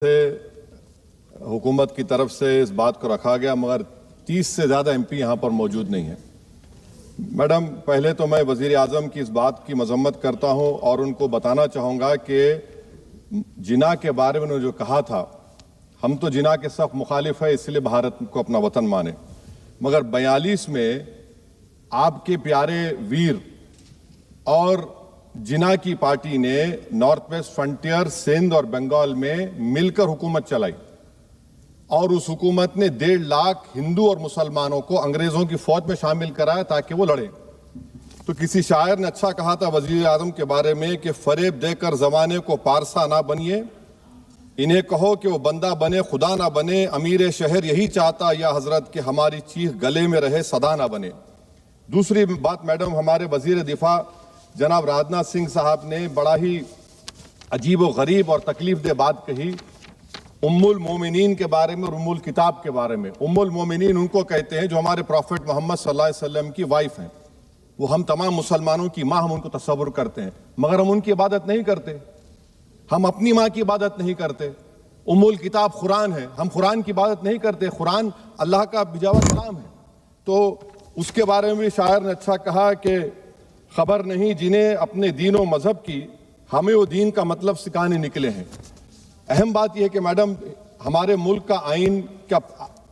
से हुकूमत की तरफ से इस बात को रखा गया, मगर 30 से ज़्यादा एमपी यहाँ पर मौजूद नहीं है। मैडम, पहले तो मैं वज़ीर आज़म की इस बात की मजम्मत करता हूँ और उनको बताना चाहूँगा कि जिना के बारे में उन्होंने जो कहा था, हम तो जिना के सख्त मुखालिफ है, इसलिए भारत को अपना वतन माने, मगर 42 में आपके प्यारे वीर और जिना की पार्टी ने नॉर्थ वेस्ट फ्रंटियर, सिंध और बंगाल में मिलकर हुकूमत चलाई और उस हुकूमत ने 1.5 लाख हिंदू और मुसलमानों को अंग्रेजों की फौज में शामिल कराया ताकि वो लड़े। तो किसी शायर ने अच्छा कहा था वजीर आजम के बारे में कि फरेब देकर जमाने को पारसा ना बनिए, इन्हें कहो कि वो बंदा बने खुदा ना बने, अमीर शहर यही चाहता या हजरत कि हमारी चीख गले में रहे सदा ना बने। दूसरी बात मैडम, हमारे वजीर दिफा जनाब राजनाथ सिंह साहब ने बड़ा ही अजीब व गरीब और तकलीफ दे बात कही उम्मुल मोमिनीन के बारे में और उम्मुल किताब के बारे में। उम्मुल मोमिनीन उनको कहते हैं जो हमारे प्रॉफिट मोहम्मद सल्लल्लाहु अलैहि वसल्लम की वाइफ हैं। वो हम तमाम मुसलमानों की माँ, हम उनको तस्वुर करते हैं, मगर हम उनकी इबादत नहीं करते। हम अपनी माँ की इबादत नहीं करते। उम्मुल किताब कुरान है, हम कुरान की इबादत नहीं करते। कुरान अल्लाह का भिजावा कलाम है। तो उसके बारे में भी शायर ने अच्छा कहा कि खबर नहीं जिन्हें अपने दीन और मजहब की, हमें वो दीन का मतलब सिखाने निकले हैं। अहम बात यह है कि मैडम, हमारे मुल्क का आइन का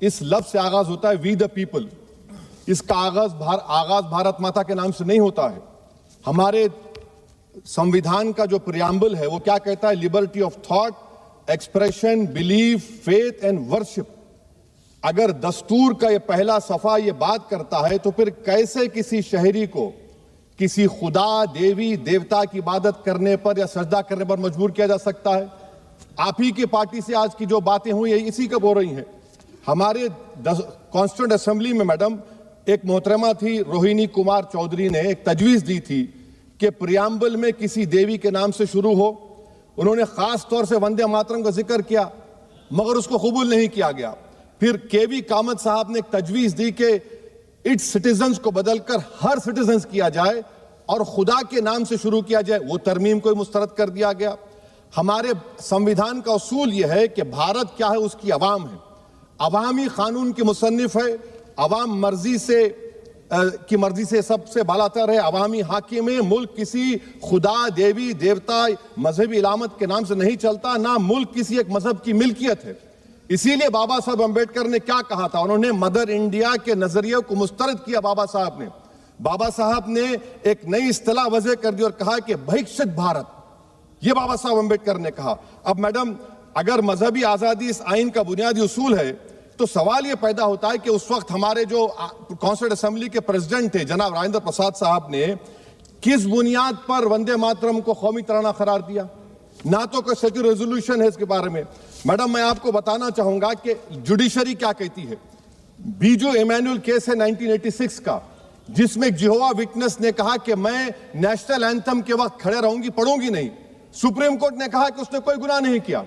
इस लफ्ज से आगाज होता है वी द पीपल। इसका आगाज भारत माता के नाम से नहीं होता है। हमारे संविधान का जो प्रियम्बल है वो क्या कहता है? Liberty of thought, expression, belief, faith and worship. अगर दस्तूर का ये पहला सफा ये बात करता है तो फिर कैसे किसी शहरी को किसी खुदा, देवी, देवता की इबादत करने पर या सजदा करने पर मजबूर किया जा सकता है? आप ही की पार्टी से आज की जो बातें हुई है इसी कब हो रही हैं। हमारे कॉन्स्टिट्यूंट असेंबली में मैडम एक मोहतरमा थी रोहिणी कुमार चौधरी ने एक तजवीज दी थी कि प्रियम्बल में किसी देवी के नाम से शुरू हो। उन्होंने खास तौर से वंदे मातरम का जिक्र किया, मगर उसको कबूल नहीं किया गया। फिर केवी कामत साहब ने एक तजवीज दी कि इट्स सिटीजन्स को बदलकर हर सिटीजन्स किया जाए और खुदा के नाम से शुरू किया जाए, वो तरमीम को मुस्तरद कर दिया गया। हमारे संविधान का उसूल यह है कि भारत क्या है, उसकी अवाम है, अवामी कानून की मुसन्निफ है, अवाम मर्जी से सबसे बालातर है, अवामी हाकिम है। मुल्क किसी खुदा, देवी, देवता, मजहबी इलामत के नाम से नहीं चलता, ना मुल्क किसी एक मजहब की मिल्कियत है। इसीलिए बाबा साहब अम्बेडकर ने क्या कहा था? उन्होंने मदर इंडिया के नजरिए को मुस्तरद किया। बाबा साहब ने एक नई इस्तिलाह वजह कर दी और कहा कि भैक्षित भारत, ये बाबा साहब अम्बेडकर ने कहा। अब मैडम, अगर मजहबी आजादी इस आइन का बुनियादी उसूल है तो सवाल यह पैदा होता है कि उस वक्त हमारे जो कॉन्स्टिट्यूंट असेंबली के प्रेसिडेंट थे जनाब राजेंद्र प्रसाद साहब ने किस बुनियाद पर वंदे मातरम को कौमी तराना करार दिया? ना तो कोई सेक्यूर रेजोल्यूशन है इसके बारे में। मैडम, मैं आपको बताना चाहूंगा कि जुडिशरी क्या कहती है। बीजू इमैनुअल केस है 1986 का, जिसमें जिहोवा विटनेस ने कहा कि मैं नेशनल एंथम के वक्त खड़े रहूंगी, पढ़ूंगी नहीं। सुप्रीम कोर्ट ने कहा कि उसने कोई गुनाह नहीं किया।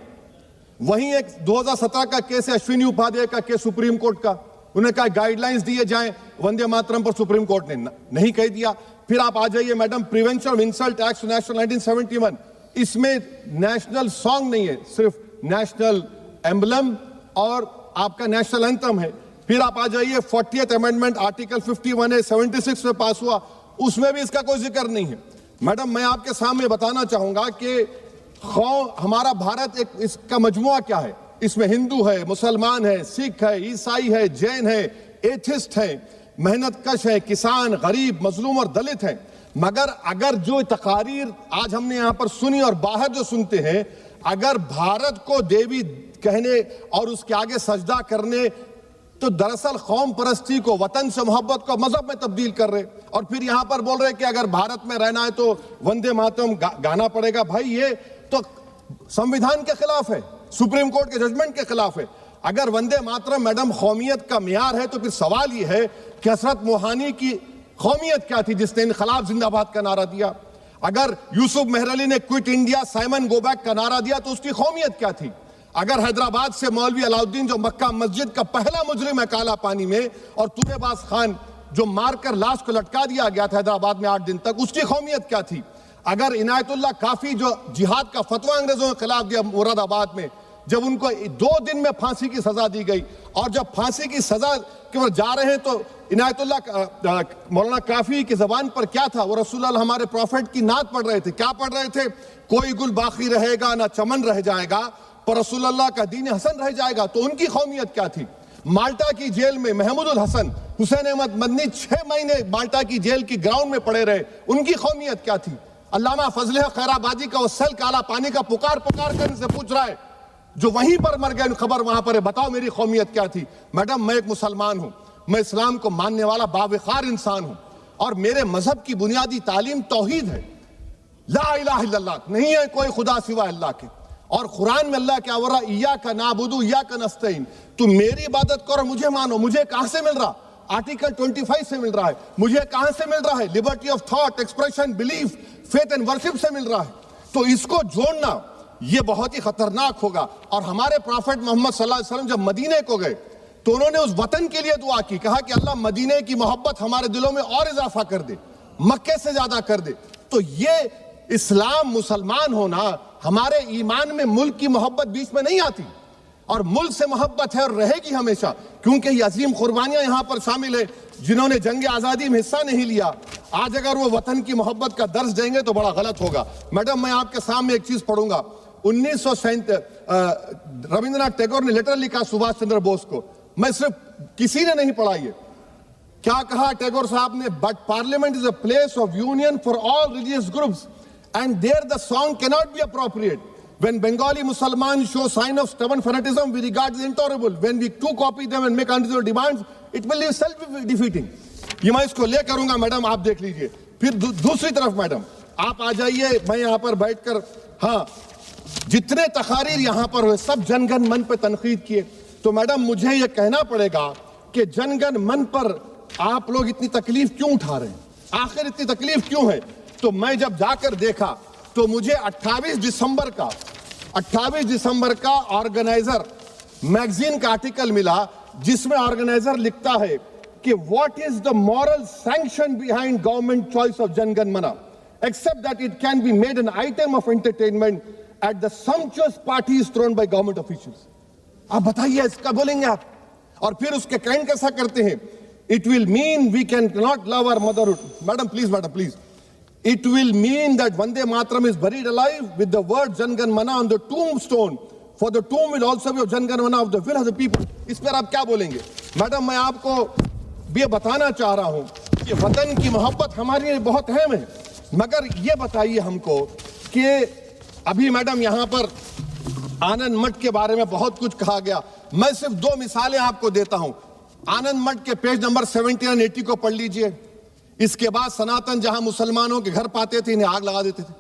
वहीं एक 2017 का केस है अश्विनी उपाध्याय का केस सुप्रीम कोर्ट का, उन्हें कहा गाइडलाइंस दिए जाएं वंदे मातरम पर, सुप्रीम कोर्ट ने नहीं कह दिया। फिर आप आ जाइए madam, prevention of insult act national 1971, इसमें नेशनल सॉन्ग नहीं है, सिर्फ नेशनल एम्बलम और आपका नेशनल एंथम है। फिर आप आ जाइए 40th अमेंडमेंट आर्टिकल 51 है, 76 में पास हुआ, उसमें भी इसका कोई जिक्र नहीं है। मैडम, मैं आपके सामने बताना चाहूंगा कि हमारा भारत एक इसका मजमुआ क्या है। इसमें हिंदू है, मुसलमान है, सिख है, ईसाई है, जैन है, एथिस्ट है, मेहनत कश है, किसान, गरीब, मजलूम और दलित है। मगर अगर जो तकारीर आज हमने यहां पर सुनी और बाहर जो सुनते हैं, अगर भारत को देवी कहने और उसके आगे सजदा करने, तो दरअसल कौम परस्ती को, वतन से मोहब्बत को मजहब में तब्दील कर रहे और फिर यहां पर बोल रहे कि अगर भारत में रहना है तो वंदे मातरम गाना पड़ेगा। भाई, ये तो संविधान के खिलाफ है, सुप्रीम कोर्ट के जजमेंट के खिलाफ है। अगर वंदे मातरम मैडम कौमियत का मियार है तो फिर सवाल यह है कि हसरत मोहानी की कौमियत क्या थी जिसने इनकलाब जिंदाबाद का नारा दिया? अगर यूसुफ मेहरली ने quit India, Simon go back का नारा दिया तो उसकी कौमियत क्या थी? अगर हैदराबाद से मौलवी अलाउद्दीन जो मक्का मस्जिद का पहला मुजरिम है काला पानी में, और तुरेबाज खान जो मारकर लाश को लटका दिया गया था हैदराबाद में 8 दिन तक, उसकी कौमियत क्या थी? अगर इनायतुल्लाह काफी जो जिहाद का फतवा अंग्रेजों के खिलाफ दिया मुरादाबाद में, जब उनको 2 दिन में फांसी की सजा दी गई, और जब फांसी की सजा के ओर जा रहे हैं तो इनायतुल्लाह मौलाना काफी की जबान पर क्या था? वो रसूलुल्लाह हमारे प्रॉफिट की नात पढ़ रहे थे। क्या पढ़ रहे थे? कोई गुल बाकी रहेगा ना चमन रह जाएगा, पर रसूलुल्लाह का दीन हसन रह जाएगा। तो उनकी कौमियत क्या थी? माल्टा की जेल में महमूदुल हसन, हुसैन अहमद मदनी 6 महीने माल्टा की जेल की ग्राउंड में पड़े रहे, उनकी कौमियत क्या थी? अल्लामा फजल खैराबादी का वो सेल काला पानी का पुकार पुकार कर इनसे पूछ रहा है, जो वहीं पर मर गए, खबर वहां पर है, बताओ मेरी कौमियत क्या थी? मैडम, मैं एक मुसलमान हूं, मैं इस्लाम को मानने वाला बावकार इंसान हूं, और मेरे मजहब की बुनियादी तालीम तौहीद है, ला इलाहा इल्लल्लाह, नहीं है कोई खुदा सिवा अल्लाह के। और कुरान में अल्लाह क्या बोल रहा? इय्याका नाबुदु इय्याका नस्तईन, तुम मेरी इबादत करो, मुझे मानो। मुझे कहां से मिल रहा? आर्टिकल 25 से मिल रहा है। मुझे कहां से मिल रहा है? Liberty of thought, expression, belief, faith and worship से मिल रहा है। तो इसको जोड़ना ये बहुत ही खतरनाक होगा। और हमारे प्रॉफिट मोहम्मद सल्लल्लाहु अलैहि वसल्लम जब मदीने को गए तो उन्होंने उस वतन के लिए दुआ की, कहा कि अल्लाह मदीने की मोहब्बत हमारे दिलों में और इजाफा कर दे, मक्के से ज्यादा कर दे। तो ये इस्लाम, मुसलमान होना, हमारे ईमान में मुल्क की मोहब्बत बीच में नहीं आती, और मुल्क से मोहब्बत है और रहेगी हमेशा, क्योंकि ये अजीम कुर्बानियां यहां पर शामिल है जिन्होंने जंग आजादी में हिस्सा नहीं लिया। आज अगर वो वतन की मोहब्बत का दर्ज देंगे तो बड़ा गलत होगा। मैडम, मैं आपके सामने एक चीज पढ़ूंगा। 1937 रविंद्रनाथ टैगोर ने लेटर लिखा सुभाष चंद्र बोस को, मैं सिर्फ किसी ने नहीं पढ़ा ये। क्या कहा टैगोर साहब ने? But parliament is a place of union for all religious groups and there the song cannot be appropriate. When Bengali Muslims show sign of stubborn fanatism, we regard it intolerable. When we too copy them and make unreasonable demands, it will be self-defeating. ये मैं इसको ले करूंगा madam, आप देख लीजिए। फिर दूसरी तरफ मैडम आप आ जाइए, मैं यहाँ पर बैठकर, हाँ, जितने तकारीर यहाँ पर हुए सब जनगण मन पर तनकीद किए। तो मैडम मुझे ये कहना पड़ेगा कि जनगण मन पर आप लोग इतनी तकलीफ क्यों उठा रहे हैं? आखिर इतनी तकलीफ क्यों है? तो मैं जब जाकर देखा तो मुझे 28 दिसंबर का ऑर्गेनाइजर मैगजीन का आर्टिकल मिला, जिसमें ऑर्गेनाइजर लिखता है कि what is the moral sanction behind government choice of Jana Gana Mana, except that it can be made an item of entertainment at the sumptuous parties thrown by government officials. आप बताइए, इसका बोलेंगे आप? और फिर उसके काइंड कैसा करते हैं? It will mean we can not love our motherhood. Madam please, it will mean that Vande Mataram is buried alive with the word Jan Gan Mana on the tombstone, for the tomb will also be of Jan Gan Mana of the will of the people. इस पर आप क्या बोलेंगे? Madam, मैं आपको ये बताना चाह रहा हूं कि वतन की मोहब्बत हमारे लिए बहुत अहम है, मगर ये बताइए हमको कि अभी मैडम यहाँ पर आनंद मठ के बारे में बहुत कुछ कहा गया। मैं सिर्फ 2 मिसालें आपको देता हूं। आनंद मठ के पेज नंबर 70 और 80 को पढ़ लीजिए। इसके बाद सनातन जहां मुसलमानों के घर पाते थे, इन्हें आग लगा देते थे।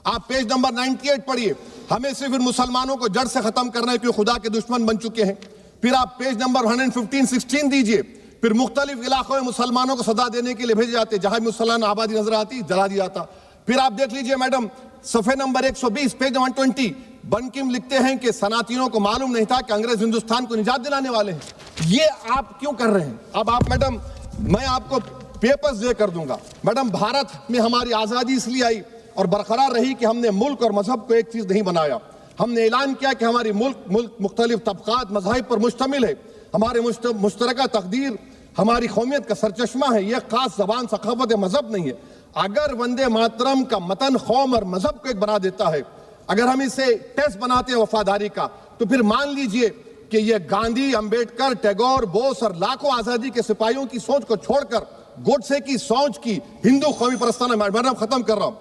आप पेज नंबर 98 पढ़िए। हमें सिर्फ इन मुसलमानों को जड़ से खत्म करना है, क्योंकि खुदा के दुश्मन बन चुके हैं। फिर आप पेज नंबर 115-16 दीजिए। फिर मुख्तलिफ इलाकों में मुसलमानों को सदा देने के लिए भेजे जाते, जहां मुसलमान आबादी नजर आती जला दिया जाता। फिर आप देख लीजिए मैडम, सफे नंबर 120 पेज 120, बनकिम लिखते हैं कि सनातियों को मालूम नहीं था कि अंग्रेज हिंदुस्तान को निजात दिलाने वाले हैं। ये आप क्यों कर रहे हैं? अब आप मैडम, मैं आपको पेपर्स दे कर दूंगा। मैडम, भारत में हमारी आजादी इसलिए आई और बरकरार रही कि हमने मुल्क और मजहब को एक चीज नहीं बनाया। हमने ऐलान किया कि हमारी मुल्क मुख्तलिफ तबकात मज़ाहिब पर मुश्तमिल है। हमारे मुश्तरका तकदीर हमारी कौमियत का सरचश्मा है। यह खास जबान, सखावत, मजहब नहीं है। अगर वंदे मातरम का मतन कौम और मजहब को एक बना देता है, अगर हम इसे टेस्ट बनाते हैं वफादारी का, तो फिर मान लीजिए कि यह गांधी, अंबेडकर, टैगोर, बोस और लाखों आजादी के सिपाहियों की सोच को छोड़कर गोडसे की सोच की हिंदू कौमी परस्ताना, मैडम खत्म कर रहा हूं,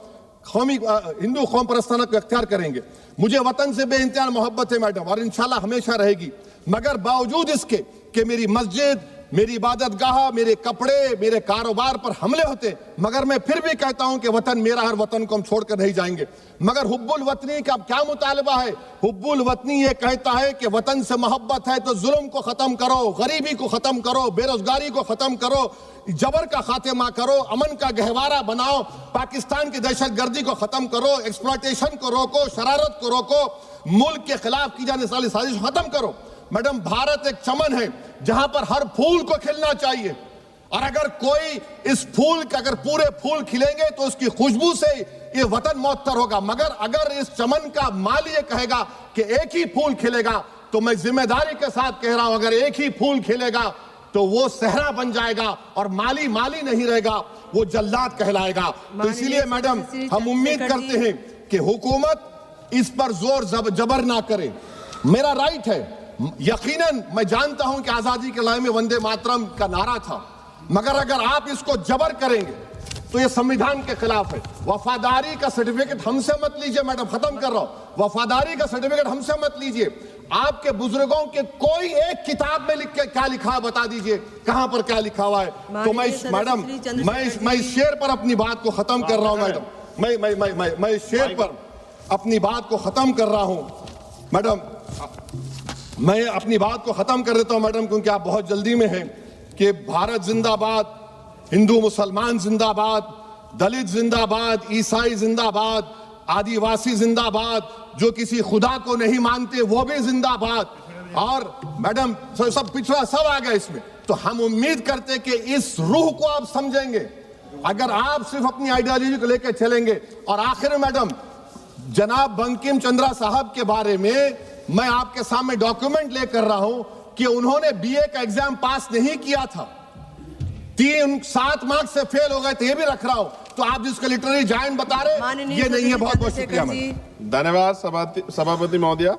हिंदू कौम परस्ताना को अख्तियार करेंगे। मुझे वतन से बेइंतहा मोहब्बत है मैडम, और इंशाल्लाह हमेशा रहेगी। मगर बावजूद इसके कि मेरी मस्जिद, मेरी इबादत गाह, मेरे कपड़े, मेरे कारोबार पर हमले होते, मगर मैं फिर भी कहता हूं कि वतन मेरा, हर वतन को हम छोड़कर नहीं जाएंगे। मगर हुब्बुल वतनी का क्या मुतालबा है? हुब्बुल वतनी ये कहता है कि वतन से मोहब्बत है तो जुल्म को खत्म करो, गरीबी को खत्म करो, बेरोजगारी को खत्म करो, जबर का खात्मा करो, अमन का गहवारा बनाओ, पाकिस्तान की दहशतगर्दी को खत्म करो, एक्सप्लॉयटेशन को रोको, शरारत को रोको, मुल्क के खिलाफ की जाने वाली साजिश खत्म करो। मैडम, भारत एक चमन है जहां पर हर फूल को खिलना चाहिए, और अगर कोई इस फूल के अगर पूरे फूल खिलेंगे तो उसकी खुशबू से ये वतन मुअत्तर होगा, मगर अगर इस चमन का माली ये कहेगा कि एक ही फूल खिलेगा, तो मैं जिम्मेदारी के साथ कह रहा हूं, अगर एक ही फूल खिलेगा तो वो सहरा बन जाएगा और माली माली नहीं रहेगा, वो जल्लाद कहलाएगा। तो इसीलिए मैडम हम उम्मीद करते हैं कि हुकूमत इस पर जोर जबर ना करे। मेरा राइट है, यकीनन मैं जानता हूं कि आजादी के लड़ाई में वंदे मातरम का नारा था, मगर अगर आप इसको जबर करेंगे तो ये संविधान के खिलाफ है। वफादारी का सर्टिफिकेट हमसे मत लीजिए मैडम, खत्म कर रहा हूं। वफादारी का सर्टिफिकेट हमसे मत लीजिए। आपके बुजुर्गों के कोई एक किताब में लिख के क्या लिखा है बता दीजिए, कहां पर क्या लिखा हुआ है। तो मैं मैडम मैं इस शेर पर अपनी बात को खत्म कर रहा हूं मैडम, मैं इस शेर पर अपनी बात को खत्म कर रहा हूं मैडम, मैं अपनी बात को खत्म कर देता हूं मैडम, क्योंकि आप बहुत जल्दी में हैं। कि भारत जिंदाबाद, हिंदू मुसलमान जिंदाबाद, दलित जिंदाबाद, ईसाई जिंदाबाद, आदिवासी जिंदाबाद, जो किसी खुदा को नहीं मानते वो भी जिंदाबाद, और मैडम सब पिछड़ा सब आ गया इसमें। तो हम उम्मीद करते कि इस रूह को आप समझेंगे, अगर आप सिर्फ अपनी आइडियोलॉजी को लेकर चलेंगे। और आखिर में मैडम, जनाब बंकिम चंद्रा साहब के बारे में मैं आपके सामने डॉक्यूमेंट लेकर रहा हूं कि उन्होंने बीए का एग्जाम पास नहीं किया था, 7 मार्क्स से फेल हो गए थे, ये भी रख रहा हूं। तो आप जिसको लिटरेरी जायंट बता रहे, ये नहीं है। बहुत बहुत शुक्रिया। धन्यवाद सभापति महोदया।